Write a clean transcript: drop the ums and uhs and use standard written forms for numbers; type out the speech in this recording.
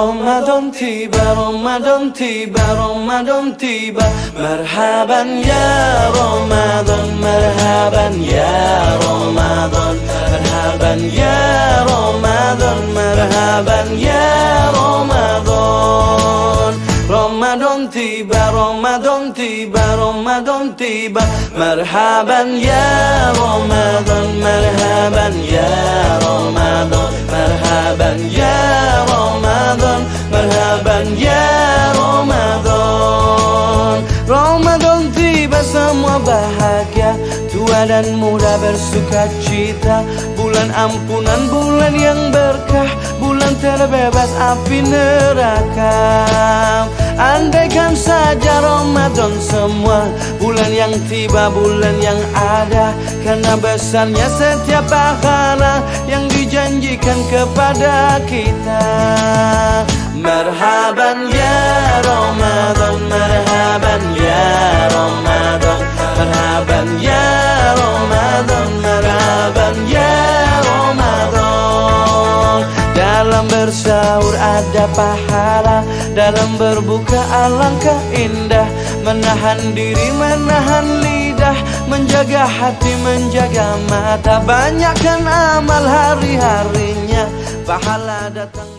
Ramadan tiba, Ramadan tiba, Ramadan tiba. Marhaban ya Ramadan, marhaban ya Ramadan, marhaban ya Ramadan, marhaban ya Ramadan. Ramadan tiba, Ramadan tiba, Ramadan tiba. Marhaban ya Ramadan, marhaban ya Ramadan, marhaban ya Ramadan, marhaban ya Ramadan. Ramadan tiba, semua bahagia, tua dan muda bersuka cita. Bulan ampunan, bulan yang berkah, bulan terbebas api neraka. Andaikan saja Ramadan semua, bulan yang tiba, bulan yang ada. Karena besarnya setiap pahala yang dijanjikan kepada kita. Marhaban ya Ramadan, marhaban ya Ramadan, marhaban ya Ramadan, marhaban ya Ramadan. Dalam bersahur ada pahala, dalam berbuka alangkah indah. Menahan diri, menahan lidah, menjaga hati, menjaga mata. Banyakkan amal hari-harinya, pahala datang.